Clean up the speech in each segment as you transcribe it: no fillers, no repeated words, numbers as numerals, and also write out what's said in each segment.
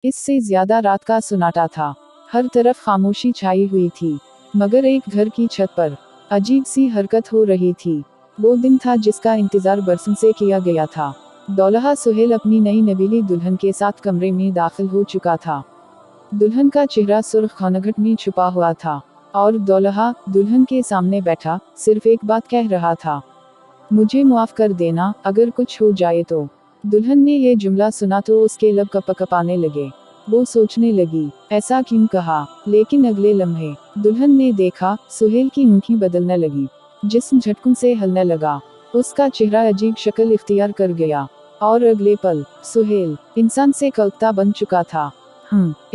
इससे ज्यादा रात का सन्नाटा था। हर तरफ खामोशी छाई हुई थी, मगर एक घर की छत पर अजीब सी हरकत हो रही थी। वो दिन था जिसका इंतजार बरसों से किया गया था। दौल्हा सुहेल अपनी नई नवीली दुल्हन के साथ कमरे में दाखिल हो चुका था। दुल्हन का चेहरा सुर्ख घनघट में छुपा हुआ था, और दौल्हा दुल्हन के सामने बैठा सिर्फ एक बात कह रहा था, मुझे माफ कर देना अगर कुछ हो जाए तो। दुल्हन ने यह जुमला सुना तो उसके लब कपकपाने लगे। वो सोचने लगी, ऐसा क्यों कहा। लेकिन अगले लम्हे दुल्हन ने देखा, सुहेल की आंखें बदलने लगी, जिस्म झटकों से हिलने लगा, उसका चेहरा अजीब शक्ल इख्तियार कर गया, और अगले पल सुहेल इंसान से कलता बन चुका था।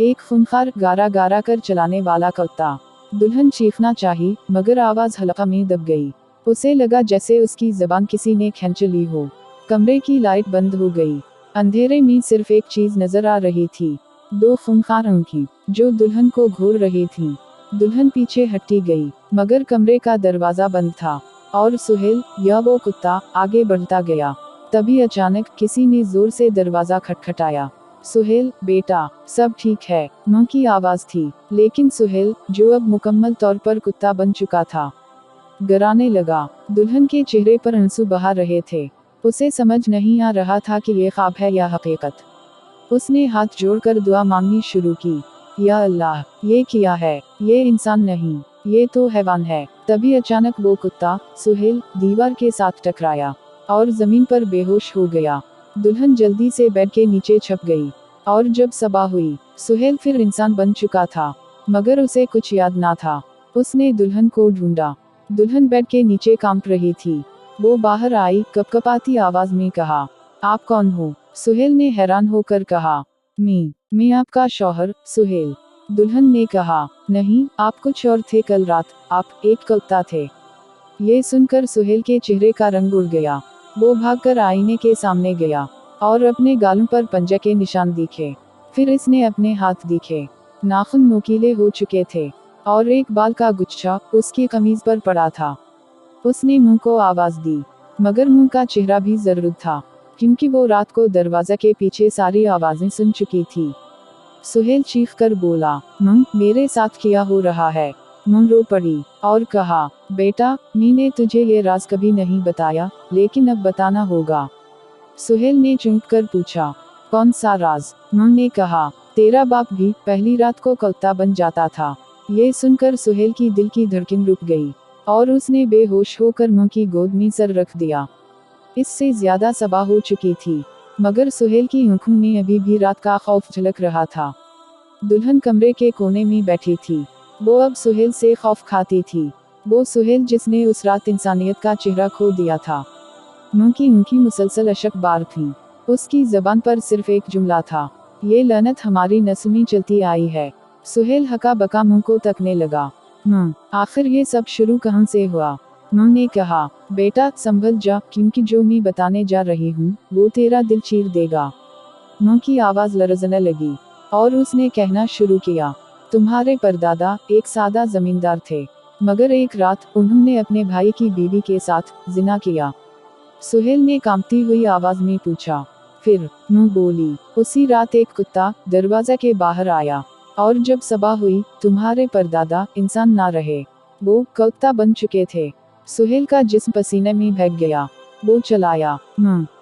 एक खूंखार गारा गारा कर चलाने वाला कलता। दुल्हन चीखना चाही, मगर आवाज हलका में दब गई। उसे लगा जैसे उसकी जबान किसी ने खींच ली हो। कमरे की लाइट बंद हो गई। अंधेरे में सिर्फ एक चीज नजर आ रही थी, दो खूंखार आंखें जो दुल्हन को घूर रही थीं। दुल्हन पीछे हटती गई, मगर कमरे का दरवाजा बंद था, और सुहेल या वो कुत्ता आगे बढ़ता गया। तभी अचानक किसी ने जोर से दरवाजा खटखटाया। सुहेल, बेटा, सब ठीक है, मां की आवाज थी। लेकिन सुहेल, जो अब मुकम्मल तौर पर कुत्ता बन चुका था, डराने लगा। दुल्हन के चेहरे पर आंसू बहा रहे थे। उसे समझ नहीं आ रहा था कि ये ख्वाब है या हकीकत। उसने हाथ जोड़कर दुआ मांगनी शुरू की, या अल्लाह, ये क्या है, ये इंसान नहीं, ये तो हैवान है। तभी अचानक वो कुत्ता सुहेल दीवार के साथ टकराया, और जमीन पर बेहोश हो गया। दुल्हन जल्दी से बेड के नीचे छप गई, और जब सुबह हुई, सुहेल फिर इंसान बन चुका था, मगर उसे कुछ याद ना था। उसने दुल्हन को ढूंढा। दुल्हन बेड के नीचे कांप रही थी। वो बाहर आई, कपकपाती आवाज में कहा, आप कौन हो। सुहेल ने हैरान होकर कहा, मैं आपका शौहर सुहेल। दुल्हन ने कहा, नहीं, आप कुछ और थे। कल रात आप एक कुत्ता थे। ये सुनकर सुहेल के चेहरे का रंग उड़ गया। वो भागकर आईने के सामने गया, और अपने गालों पर पंजे के निशान दिखे। फिर इसने अपने हाथ दिखे, नाखून नुकीले हो चुके थे, और एक बाल का गुच्छा उसकी कमीज पर पड़ा था। उसने मुंह को आवाज दी, मगर मुंह का चेहरा भी जरूर था, क्योंकि वो रात को दरवाजा के पीछे सारी आवाजें सुन चुकी थी। सुहेल चीख कर बोला, मेरे साथ क्या हो रहा है। मुंह रो पड़ी, और कहा, बेटा, मैंने तुझे ये राज कभी नहीं बताया, लेकिन अब बताना होगा। सुहेल ने चौंक कर पूछा, कौन सा राज। मुंह ने कहा, तेरा बाप भी पहली रात को कुत्ता बन जाता था। ये सुनकर सुहेल की दिल की धड़कन रुक गई, और उसने बेहोश होकर मुंह की गोद में सर रख दिया। इससे ज्यादा सबा हो चुकी थी, मगर सुहेल की आंखों में अभी भी रात का खौफ झलक रहा था। दुल्हन कमरे के कोने में बैठी थी। वो अब सुहेल से खौफ खाती थी। वो सुहेल जिसने उस रात इंसानियत का चेहरा खो दिया था। मुंह की आंखें मुसलसल अशक बार थीं। उसकी जबान पर सिर्फ एक जुमला था, ये लानत हमारी नस्ल में चलती आई है। सुहेल हका बका मुंह को तकने लगा। आखिर ये सब शुरू कहाँ से हुआ। मुंह ने कहा, बेटा संभल जा, क्योंकि जो मैं बताने जा रही हूँ वो तेरा दिल चीर देगा। मुंह की आवाज लरजने लगी, और उसने कहना शुरू किया, तुम्हारे परदादा एक सादा जमींदार थे, मगर एक रात उन्होंने अपने भाई की बीवी के साथ जिना किया। सुहेल ने कांपती हुई आवाज में पूछा। फिर मुंह बोली, उसी रात एक कुत्ता दरवाजा के बाहर आया, और जब सुबह हुई तुम्हारे परदादा इंसान ना रहे, वो कुत्ता बन चुके थे। सुहेल का जिस्म पसीने में भीग गया। वो चलाया,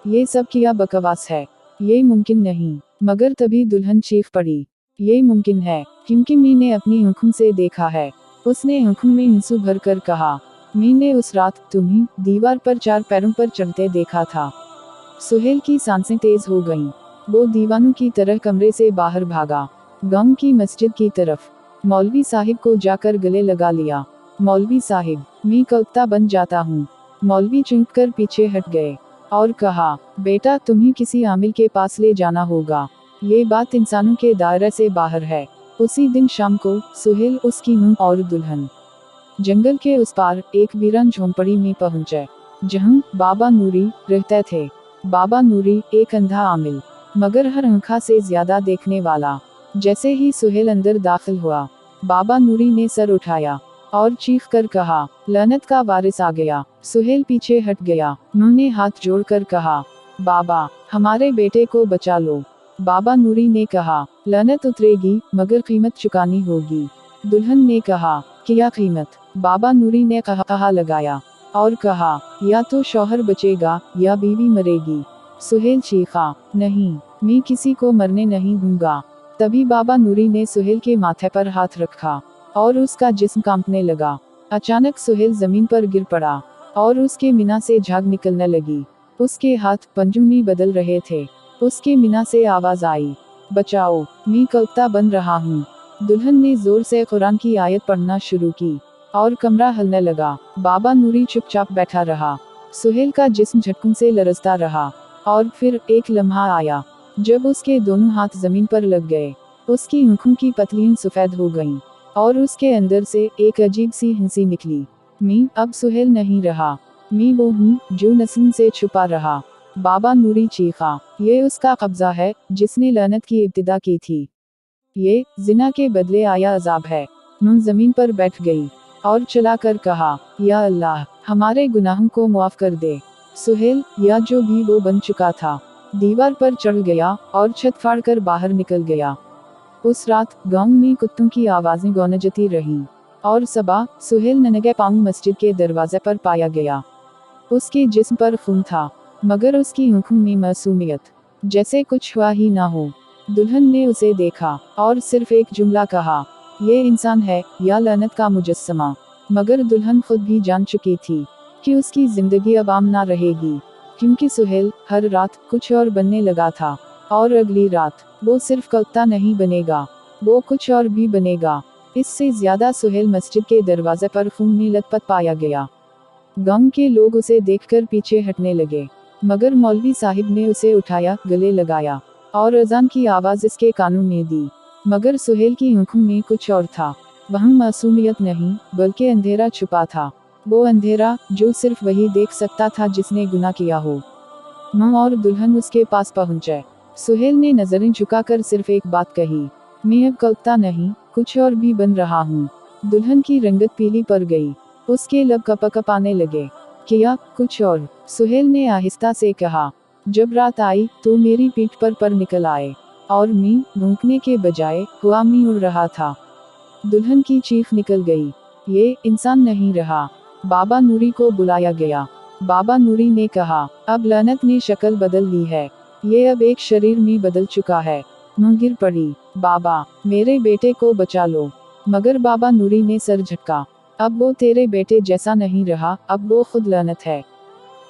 ये सब क्या बकवास है, ये मुमकिन नहीं। मगर तभी दुल्हन चीख पड़ी, ये मुमकिन है, क्योंकि मैंने अपनी आंखों से देखा है। उसने आंखों में आंसू भरकर कहा, मैंने उस रात तुम्हें दीवार पर 4 पैरों पर चढ़ते देखा था। सुहेल की सांसें तेज हो गईं। वो दीवानों की तरह कमरे से बाहर भागा, गांव की मस्जिद की तरफ। मौलवी साहिब को जाकर गले लगा लिया। मौलवी साहिब, मैं कुत्ता बन जाता हूँ। मौलवी चौंक कर पीछे हट गए, और कहा, बेटा तुम्हें किसी आमिल के पास ले जाना होगा, ये बात इंसानों के दायरे से बाहर है। उसी दिन शाम को सुहेल, उसकी मां और दुल्हन जंगल के उस पार एक वीरान झोंपड़ी में पहुंचे, जहां बाबा नूरी रहते थे। बाबा नूरी एक अंधा आमिल, मगर हर आंखा से ज्यादा देखने वाला। जैसे ही सुहेल अंदर दाखिल हुआ, बाबा नूरी ने सर उठाया और चीख कर कहा, लानत का वारिस आ गया। सुहेल पीछे हट गया। उन्होंने हाथ जोड़कर कहा, बाबा, हमारे बेटे को बचा लो। बाबा नूरी ने कहा, लानत उतरेगी मगर कीमत चुकानी होगी। दुल्हन ने कहा, क्या कीमत? बाबा नूरी ने कहा लगाया और कहा, या तो शौहर बचेगा या बीवी मरेगी। सुहेल चीखा, नहीं, मैं किसी को मरने नहीं दूंगा। तभी बाबा नूरी ने सुहेल के माथे पर हाथ रखा और उसका जिस्म कांपने लगा। अचानक सुहेल जमीन पर गिर पड़ा और उसके मीना से झाग निकलने लगी। उसके हाथ पंजों में बदल रहे थे। उसके मीना से आवाज आई, बचाओ, मैं कलता बन रहा हूँ। दुल्हन ने जोर से कुरान की आयत पढ़ना शुरू की और कमरा हिलने लगा। बाबा नूरी चुपचाप बैठा रहा। सुहेल का जिस्म झटकों से लरजता रहा और फिर एक लम्हा आया जब उसके दोनों हाथ जमीन पर लग गए। उसकी आंखों की पतलियां सफेद हो गईं और उसके अंदर से एक अजीब सी हंसी निकली। मैं अब सुहेल नहीं रहा, मैं वो हूँ जो नस्ल से छुपा रहा। बाबा नूरी चीखा, ये उसका कब्जा है जिसने लानत की इब्तिदा की थी। ये जिना के बदले आया अजाब है। मैं जमीन पर बैठ गई और चलाकर कहा, या अल्लाह, हमारे गुनाहों को माफ कर दे। सुहेल, या जो भी वो बन चुका था, दीवार पर चढ़ गया और छत फाड़कर बाहर निकल गया। उस रात गांव में कुत्तों की आवाजें गौनजती रहीं और सबा सुहेल नंगे पांव मस्जिद के दरवाजे पर पाया गया। उसके जिस्म पर खून था मगर उसकी आंखों में मासूमियत, जैसे कुछ हुआ ही ना हो। दुल्हन ने उसे देखा और सिर्फ एक जुमला कहा, ये इंसान है या लानत का मुजस्समा। मगर दुल्हन खुद भी जान चुकी थी कि उसकी जिंदगी अब आम ना रहेगी, क्योंकि सुहेल हर रात कुछ और बनने लगा था। और अगली रात वो सिर्फ कलता नहीं बनेगा, वो कुछ और भी बनेगा। इससे ज्यादा सुहेल मस्जिद के दरवाजे पर खून में लथपथ पाया गया। गांव के लोग उसे देखकर पीछे हटने लगे मगर मौलवी साहिब ने उसे उठाया, गले लगाया और अजान की आवाज इसके कानों में दी। मगर सुहेल की आंखों में कुछ और था। वहाँ मासूमियत नहीं बल्कि अंधेरा छुपा था। वो अंधेरा जो सिर्फ वही देख सकता था जिसने गुनाह किया हो। माँ और दुल्हन उसके पास पहुंचे। सुहेल ने नजरें झुकाकर सिर्फ एक बात कही, मैं अब कलता नहीं, कुछ और भी बन रहा हूँ। दुल्हन की रंगत पीली पड़ गई, उसके लब कपकपाने लगे। किया कुछ और? सुहेल ने आहिस्ता से कहा, जब रात आई तो मेरी पीठ पर निकल आए और मैं भूखने के बजाय हवा में उड़ रहा था। दुल्हन की चीख निकल गई, ये इंसान नहीं रहा। बाबा नूरी को बुलाया गया। बाबा नूरी ने कहा, अब लानत ने शक्ल बदल ली है, ये अब एक शरीर में बदल चुका है। मैं गिर पड़ी, बाबा मेरे बेटे को बचा लो। मगर बाबा नूरी ने सर झटका, अब वो तेरे बेटे जैसा नहीं रहा, अब वो खुद लानत है।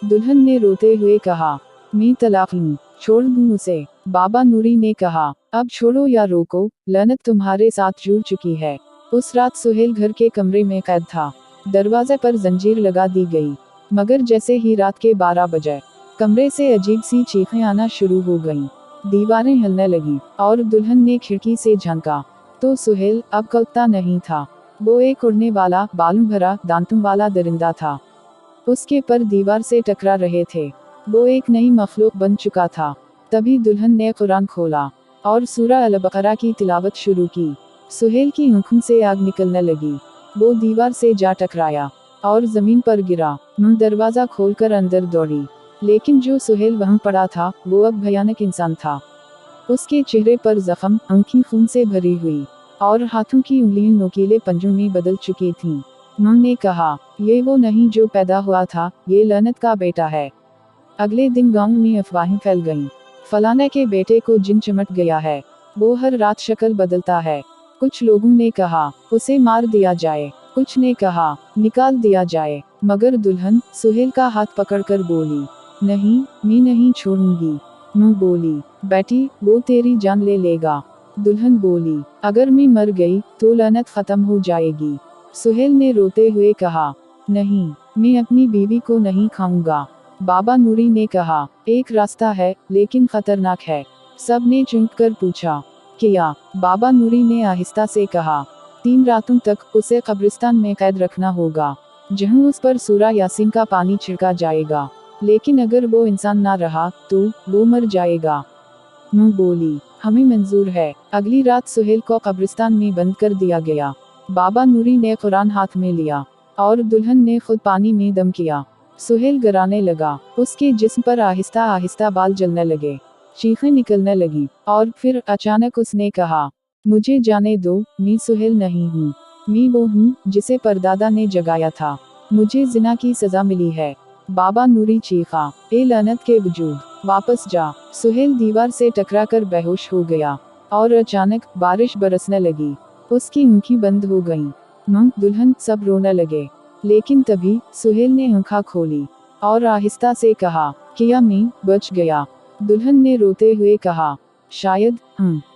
दुल्हन ने रोते हुए कहा, मैं तलाक लूं, छोड़ दूं उसे। बाबा नूरी ने कहा, अब छोड़ो या रोको, लानत तुम्हारे साथ जुड़ चुकी है। उस रात सुहेल घर के कमरे में कैद था। दरवाजे पर जंजीर लगा दी गई। मगर जैसे ही रात के 12 बजे कमरे से अजीब सी चीखें आना शुरू हो गईं। दीवारें हिलने लगी और दुल्हन ने खिड़की से झांका तो सुहेल अब कलता नहीं था। वो एक उड़ने वाला, बालों भरा, दांतों वाला दरिंदा था। उसके पर दीवार से टकरा रहे थे। वो एक नई मखलूक बन चुका था। तभी दुल्हन ने कुरान खोला और सूरह अल-बकरा की तिलावत शुरू की। सुहेल की आंखों से आग निकलने लगी। वो दीवार से जा टकराया और जमीन पर गिरा। मैं दरवाजा खोलकर अंदर दौड़ी, लेकिन जो सुहेल वहां पड़ा था वो अब भयानक इंसान था। उसके चेहरे पर जख्म, आंखें खून से भरी हुई और हाथों की उंगलियां नोकीले पंजों में बदल चुकी थीं। उन्होंने कहा, ये वो नहीं जो पैदा हुआ था, ये लानत का बेटा है। अगले दिन गांव में अफवाहें फैल गईं। फलाने के बेटे को जिन चमट गया है, वो हर रात शक्ल बदलता है। कुछ लोगों ने कहा उसे मार दिया जाए, कुछ ने कहा निकाल दिया जाए। मगर दुल्हन सुहेल का हाथ पकड़कर बोली, नहीं, मैं नहीं छोड़ूंगी। मैं बोली, बेटी वो तेरी जान ले लेगा। दुल्हन बोली, अगर मैं मर गई तो लानत खत्म हो जाएगी। सुहेल ने रोते हुए कहा, नहीं, मैं अपनी बीवी को नहीं खाऊंगा। बाबा नूरी ने कहा, एक रास्ता है लेकिन खतरनाक है। सब ने चौंक कर पूछा, क्या? बाबा नूरी ने आहिस्ता से कहा, 3 रातों तक उसे कब्रिस्तान में कैद रखना होगा, जहां उस पर सूरा यासीन का पानी छिड़का जाएगा। लेकिन अगर वो इंसान ना रहा तो वो मर जाएगा। मैं बोली, हमें मंजूर है। अगली रात सुहेल को कब्रिस्तान में बंद कर दिया गया। बाबा नूरी ने कुरान हाथ में लिया और दुल्हन ने खुद पानी में दम किया। सुहेल गिराने लगा, उसके जिस्म पर आहिस्ता आहिस्ता बाल जलने लगे। चीखें निकलने लगी, और फिर अचानक उसने कहा, मुझे जाने दो, मैं सुहेल नहीं हूँ। मैं वो हूँ जिसे परदादा ने जगाया था। मुझे जिना की सजा मिली है। बाबा नूरी चीखा, ए लानत के वजूद, वापस जा। सुहेल दीवार से टकराकर बेहोश हो गया, और अचानक बारिश बरसने लगी। उसकी आंखें बंद हो गईं। मां, दुल्हन, सब रोने लगे। लेकिन तभी सुहेल ने आंखें खोली और आहिस्ता से कहा, किया, मैं बच गया। दुल्हन ने रोते हुए कहा, शायद,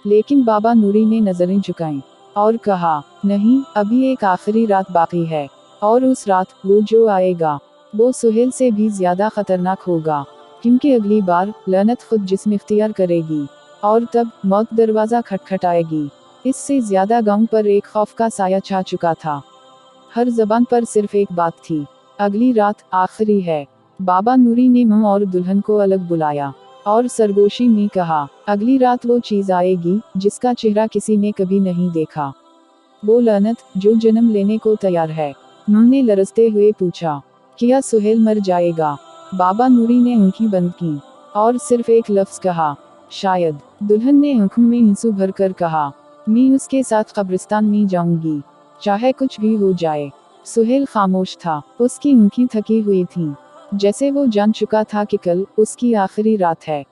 लेकिन बाबा नूरी ने नजरें झुकाईं और कहा, नहीं, अभी एक आखिरी रात बाकी है, और उस रात वो जो आएगा वो सुहेल से भी ज्यादा खतरनाक होगा, क्योंकि अगली बार लानत खुद जिस्म इख्तियार करेगी, और तब मौत दरवाजा खटखटाएगी। इससे ज्यादा गांव पर एक खौफ का साया छा चुका था। हर जबान पर सिर्फ एक बात थी, अगली रात आखिरी है। बाबा नूरी ने मां और दुल्हन को अलग बुलाया और सरगोशी में कहा, अगली रात वो चीज आएगी जिसका चेहरा किसी ने कभी नहीं देखा। वो लानत जो जन्म लेने को तैयार है। मां ने लरजते हुए पूछा, क्या सुहेल मर जाएगा? बाबा नूरी ने आंखें बंद की और सिर्फ एक लफ्ज कहा, शायद। दुल्हन ने आंखों में आंसू भरकर कहा, मैं उसके साथ कब्रिस्तान में जाऊंगी, चाहे कुछ भी हो जाए। सुहेल खामोश था, उसकी आंखें थकी हुई थीं, जैसे वो जान चुका था कि कल उसकी आखिरी रात है।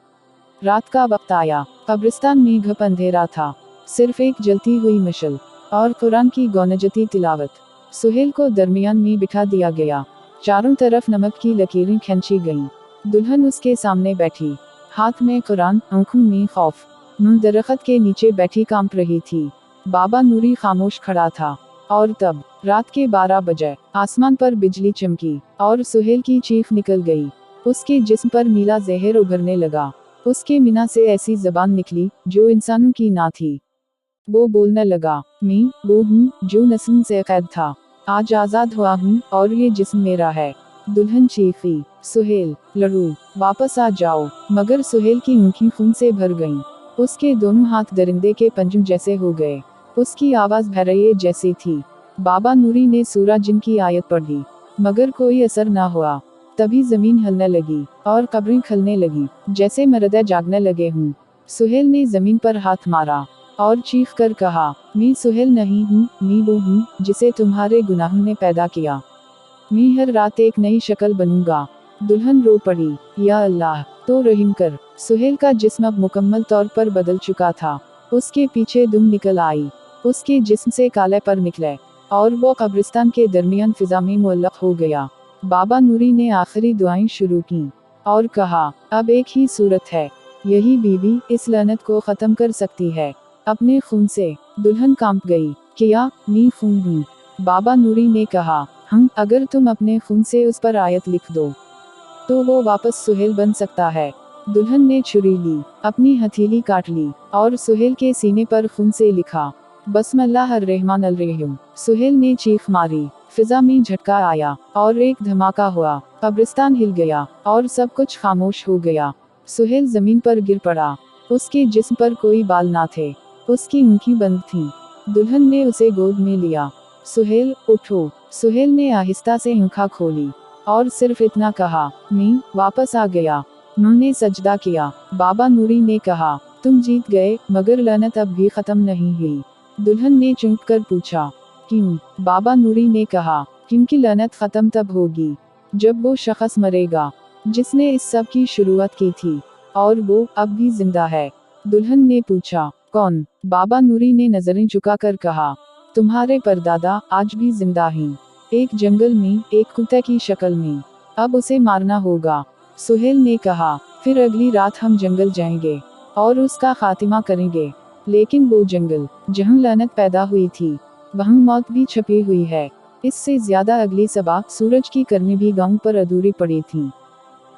रात का वक्त आया, कब्रिस्तान में घप अंधेरा था, सिर्फ एक जलती हुई मशल और कुरान की गौनजती तिलावत। सुहेल को दरमियान में बिठा दिया गया, चारों तरफ नमक की लकीरें खींची गईं। दुल्हन उसके सामने बैठी, हाथ में कुरान, आंखों में खौफ। मुंह दरख्त के नीचे बैठी कांप रही थी। बाबा नूरी खामोश खड़ा था, और तब रात के 12 बजे आसमान पर बिजली चमकी और सुहेल की चीख निकल गई। उसके जिस्म पर नीला जहर उभरने लगा। उसके मिना से ऐसी जबान निकली जो इंसानों की ना थी। वो बोलने लगा, मैं वो हूँ जो नस्ल से कैद था, आज आज़ाद हुआ हूँ, और ये जिस्म मेरा है। दुल्हन चीखी, सुहेल, लड़ू, वापस आ जाओ। मगर सुहेल की आंखें खून से भर गईं। उसके दोनों हाथ दरिंदे के पंजों जैसे हो गए। उसकी आवाज़ भैरये जैसी थी। बाबा नूरी ने सूरह जिन की आयत पढ़ी, मगर कोई असर ना हुआ। तभी जमीन हिलने लगी और कब्रें खलने लगी, जैसे मरदे जागने लगे हों। सुहेल ने जमीन पर हाथ मारा और चीख कर कहा, मैं सुहेल नहीं हूँ, मैं वो हूँ जिसे तुम्हारे गुनाहों ने पैदा किया। मैं हर रात एक नई शक्ल बनूंगा। दुल्हन रो पड़ी, या अल्लाह, तो रहीम कर। सुहेल का जिस्म अब मुकम्मल तौर पर बदल चुका था। उसके पीछे दुम निकल आई, उसके जिस्म से काले पर निकले, और वो कब्रिस्तान के दरमियान फिजा में मुअल्लक हो गया। बाबा नूरी ने आखिरी दुआएं शुरू की और कहा, अब एक ही सूरत है, यही बीवी इस लानत को ख़त्म कर सकती है, अपने खून से। दुल्हन कांप गई, क्या मैं खून हूँ? बाबा नूरी ने कहा, अगर तुम अपने खून से उस पर आयत लिख दो तो वो वापस सुहेल बन सकता है। दुल्हन ने छुरी ली, अपनी हथेली काट ली और सुहेल के सीने पर खून से लिखा, बस्मिल्लाहिर्रहमानिर्रहीम। सुहेल ने चीख मारी, फिजा में झटका आया और एक धमाका हुआ। कब्रिस्तान हिल गया और सब कुछ खामोश हो गया। सुहेल जमीन पर गिर पड़ा, उसके जिस्म पर कोई बाल ना थे, उसकी आंखें बंद थीं। दुल्हन ने उसे गोद में लिया, सुहेल उठो। सुहेल ने आहिस्ता से आंखें खोली और सिर्फ इतना कहा, मैं वापस आ गया। उन्होंने सजदा किया। बाबा नूरी ने कहा, तुम जीत गए, मगर लानत अब भी खत्म नहीं हुई। दुल्हन ने चौंक कर पूछा, क्यों? बाबा नूरी ने कहा, क्योंकि लानत खत्म तब होगी जब वो शख्स मरेगा जिसने इस सब की शुरुआत की थी, और वो अब भी जिंदा है। दुल्हन ने पूछा, कौन? बाबा नूरी ने नजरें झुकाकर कहा, तुम्हारे परदादा आज भी जिंदा हैं, एक जंगल में एक कुत्ते की शक्ल में। अब उसे मारना होगा। सुहेल ने कहा, फिर अगली रात हम जंगल जाएंगे और उसका खात्मा करेंगे। लेकिन वो जंगल जहाँ लानत पैदा हुई थी, वहाँ मौत भी छुपी हुई है। इससे ज्यादा अगली सबा सूरज की करनी भी गांव पर अधूरी पड़ी थी।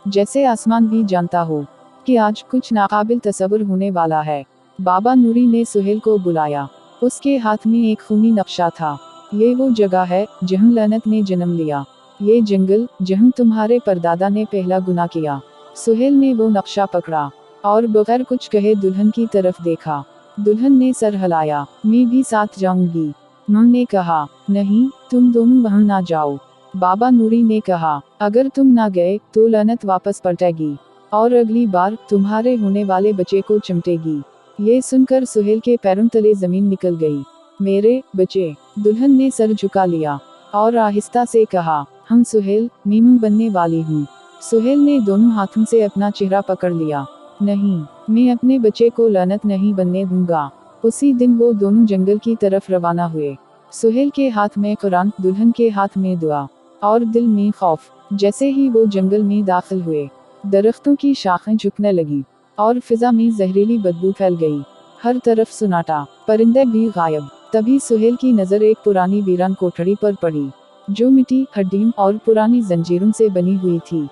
जैसे आसमान भी जानता हो कि आज कुछ नाकाबिल तसव्वुर होने वाला है। बाबा नूरी ने सुहेल को बुलाया। उसके हाथ में एक खूनी नक्शा था। ये वो जगह है जहाँ लानत ने जन्म लिया, ये जंगल जहाँ तुम्हारे परदादा ने पहला गुनाह किया। सुहेल ने वो नक्शा पकड़ा और बगैर कुछ कहे दुल्हन की तरफ देखा। दुल्हन ने सर हिलाया, मैं भी साथ जाऊंगी। उन्होंने कहा, नहीं, तुम दोनों वहाँ ना जाओ। बाबा नूरी ने कहा, अगर तुम ना गए तो लानत वापस पलटेगी। और अगली बार तुम्हारे होने वाले बच्चे को चिमटेगी। ये सुनकर सुहेल के पैरों तले जमीन निकल गई। मेरे बच्चे, दुल्हन ने सर झुका लिया और आहिस्ता से कहा, हम सुहेल, मीमू बनने वाली हूँ। सुहेल ने दोनों हाथों से अपना चेहरा पकड़ लिया। नहीं, मैं अपने बच्चे को लानत नहीं बनने दूंगा। उसी दिन वो दोनों जंगल की तरफ रवाना हुए। सुहेल के हाथ में कुरान, दुल्हन के हाथ में दुआ और दिल में खौफ। जैसे ही वो जंगल में दाखिल हुए, दरख्तों की शाखें झुकने लगी और फिजा में जहरीली बदबू फैल गई। हर तरफ सुनाटा, परिंदे भी गायब। तभी सुहेल की नज़र एक पुरानी वीरान कोठड़ी पर पड़ी, जो मिट्टी, हड्डियों और पुरानी जंजीरों से बनी हुई थी।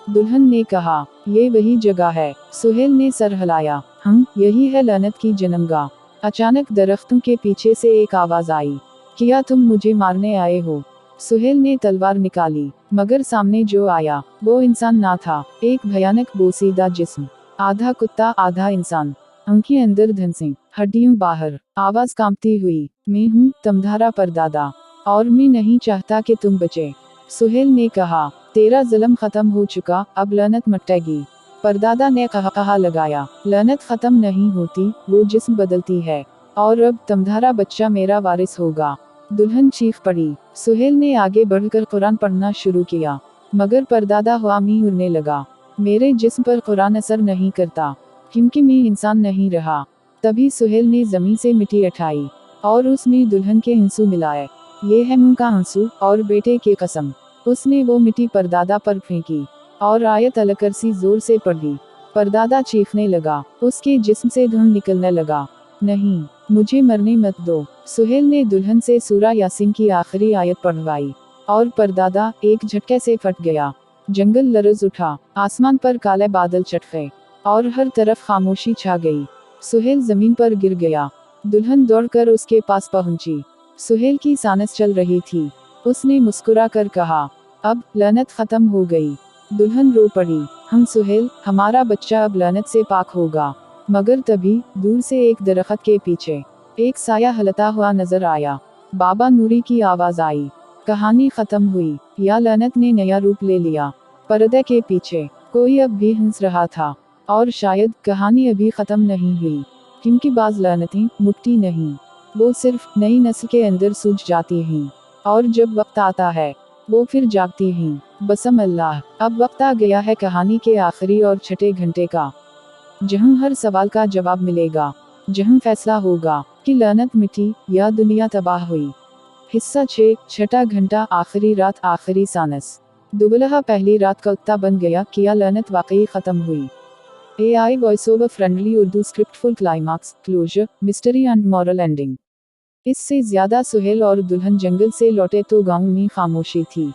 दुल्हन ने कहा, ये वही जगह है। सुहेल ने सर हिलाया, यही है लानत की जन्मगाह। अचानक दरख्तों के पीछे से एक आवाज आई, क्या तुम मुझे मारने आए हो? सुहेल ने तलवार निकाली, मगर सामने जो आया वो इंसान ना था, एक भयानक बोसीदा जिस्म, आधा कुत्ता आधा इंसान। आंखें अंदर धंसे, हड्डियों बाहर। आवाज कांपती हुई, मैं हूँ तमधारा परदादा, और मैं नहीं चाहता कि तुम बचे। सुहेल ने कहा, तेरा जुल्म खत्म हो चुका, अब लानत मटेगी। परदादा ने कहा लगाया, लानत खत्म नहीं होती, वो जिस्म बदलती है, और अब तमधारा बच्चा मेरा वारिस होगा। दुल्हन चीख पड़ी। सुहेल ने आगे बढ़कर कुरान पढ़ना शुरू किया, मगर परदादा हुआ मी उड़ने लगा। मेरे जिस्म पर कुरान असर नहीं करता, क्योंकि मैं इंसान नहीं रहा। तभी सुहेल ने जमीन से मिट्टी उठाई और उसमें दुल्हन के आंसू मिलाए। ये है मुंह का आंसू और बेटे की कसम। उसने वो मिट्टी परदादा पर फेंकी और आयत अल कुर्सी जोर से पढ़ी। परदादा चीखने लगा, उसके जिस्म से धुआं निकलने लगा। नहीं, मुझे मरने मत दो। सुहेल ने दुल्हन से सूरा यासीन की आखिरी आयत पढ़वाई और परदादा एक झटके से फट गया। जंगल लरज उठा, आसमान पर काले बादल चटके और हर तरफ खामोशी छा गई। सुहेल जमीन पर गिर गया। दुल्हन दौड़कर उसके पास पहुंची। सुहेल की सांस चल रही थी। उसने मुस्कुरा कर कहा, अब लानत खत्म हो गई। दुल्हन रो पड़ी, हम सुहेल, हमारा बच्चा अब लानत से पाक होगा। मगर तभी दूर से एक दरख्त के पीछे एक साया हलता हुआ नजर आया। बाबा नूरी की आवाज आई, कहानी खत्म हुई, या लानत ने नया रूप ले लिया। पर्दे के पीछे कोई अब भी हंस रहा था, और शायद कहानी अभी खत्म नहीं हुई, क्योंकि बाज लानतें मुक्ति नहीं, वो सिर्फ नई नस्ल के अंदर सूझ जाती हैं, और जब वक्त आता है वो फिर जागती हैं। बसम अल्लाह। अब वक्त आ गया है कहानी के आखिरी और छठे घंटे का, जहां हर सवाल का जवाब मिलेगा, जहां फैसला होगा कि लानत मिटी या दुनिया तबाह हुई। हिस्सा 6, छठा घंटा, आखिरी रात, आखिरी सांस। दुबलहा पहली रात का उत्ता बन गया, किया लानत वाकई खत्म हुई। AI voice over friendly Urdu script, full climax, closure, mystery and moral ending. इससे ज्यादा सुहेल और दुल्हन जंगल से लौटे तो गांव में खामोशी थी,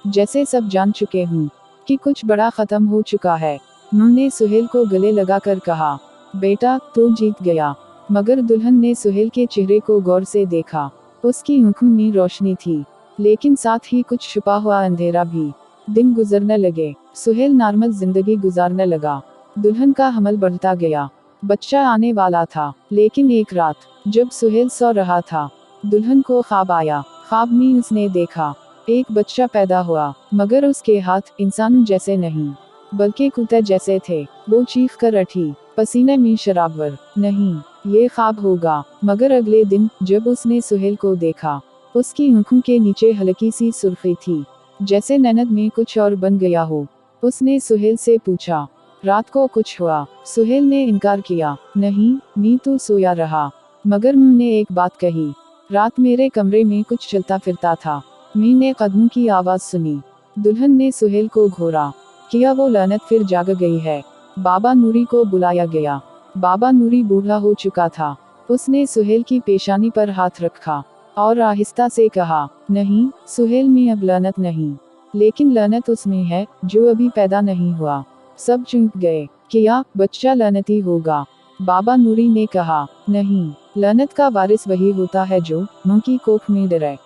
जैसे सब जान चुके हूँ कि कुछ बड़ा खत्म हो चुका है। उन्होंने सुहेल को गले लगाकर कहा, बेटा तू जीत गया। मगर दुल्हन ने सुहेल के चेहरे को गौर से देखा। उसकी आंखों में रोशनी थी, लेकिन साथ ही कुछ छुपा हुआ अंधेरा भी। दिन गुजरने लगे, सुहेल नॉर्मल जिंदगी गुजारने लगा। दुल्हन का हमल बढ़ता गया, बच्चा आने वाला था। लेकिन एक रात जब सुहेल सो रहा था, दुल्हन को ख्वाब आया। ख्वाब में उसने देखा एक बच्चा पैदा हुआ, मगर उसके हाथ इंसानों जैसे नहीं, बल्कि कुत्ते जैसे थे। वो चीख कर उठी, पसीने में शराबवर। नहीं, ये ख्वाब होगा। मगर अगले दिन जब उसने सुहेल को देखा, उसकी आंखों के नीचे हल्की सी सुर्खी थी, जैसे नैनद में कुछ और बन गया हो। उसने सुहेल से पूछा, रात को कुछ हुआ? सुहेल ने इनकार किया, नहीं, मैं तो सोया रहा। मगर मुंह ने एक बात कही, रात मेरे कमरे में कुछ चलता फिरता था। मैंने कदमों की आवाज सुनी। दुल्हन ने सुहेल को घोरा, किया वो लानत फिर जाग गई है। बाबा नूरी को बुलाया गया। बाबा नूरी बूढ़ा हो चुका था। उसने सुहेल की पेशानी पर हाथ रखा और आहिस्ता से कहा, नहीं सुहेल, में अब लानत नहीं, लेकिन लानत उसमें है जो अभी पैदा नहीं हुआ। सब चूक गए, किया बच्चा लानती होगा। बाबा नूरी ने कहा, नहीं, लानत का वारिस वही होता है जो मां की कोख में डरे।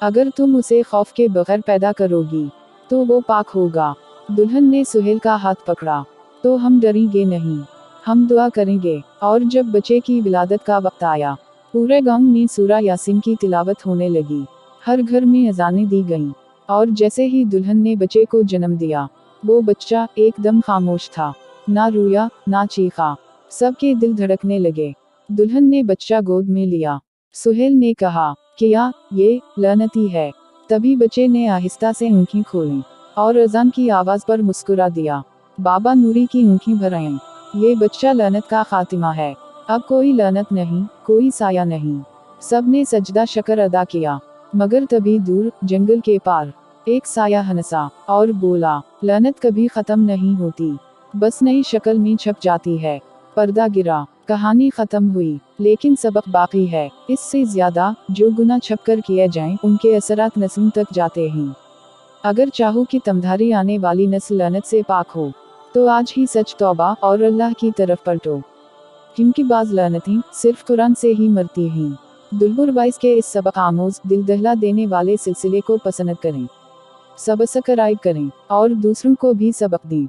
अगर तुम उसे खौफ के बगैर पैदा करोगी तो वो पाक होगा। दुल्हन ने सुहेल का हाथ पकड़ा, तो हम डरेंगे नहीं, हम दुआ करेंगे। और जब बच्चे की विलादत का वक्त आया, पूरे गांव में सूरा यासीन की तिलावत होने लगी। हर घर में अजानें दी गईं, और जैसे ही दुल्हन ने बच्चे को जन्म दिया, वो बच्चा एकदम खामोश था, ना रोया ना चीखा। सबके दिल धड़कने लगे। दुल्हन ने बच्चा गोद में लिया। सुहेल ने कहा, क्या ये लानती है? तभी बच्चे ने आहिस्ता से आंखें खोलीं और अजान की आवाज पर मुस्कुरा दिया। बाबा नूरी की आंखें भर आईं। ये बच्चा लानत का खातिमा है। अब कोई लानत नहीं, कोई साया नहीं। सबने सजदा शकर अदा किया। मगर तभी दूर जंगल के पार एक साया हंसा और बोला, लानत कभी खत्म नहीं होती, बस नई शक्ल में छप जाती है। पर्दा गिरा, कहानी खत्म हुई, लेकिन सबक बाकी है। इससे ज्यादा जो गुनाह छपकर किए जाएं उनके असरात नस्लों तक जाते हैं। अगर चाहो कि तुम्हारी आने वाली नस्ल लानत से पाक हो, तो आज ही सच तौबा और अल्लाह की तरफ पलटो, क्योंकि बाज लानतें सिर्फ कुरान से ही मरती हैं। दुलबुर वाइस के इस सबक आमोज दिल दहला देने वाले सिलसिले को पसंद करें, सब्सक्राइब करें और दूसरों को भी सबक दें।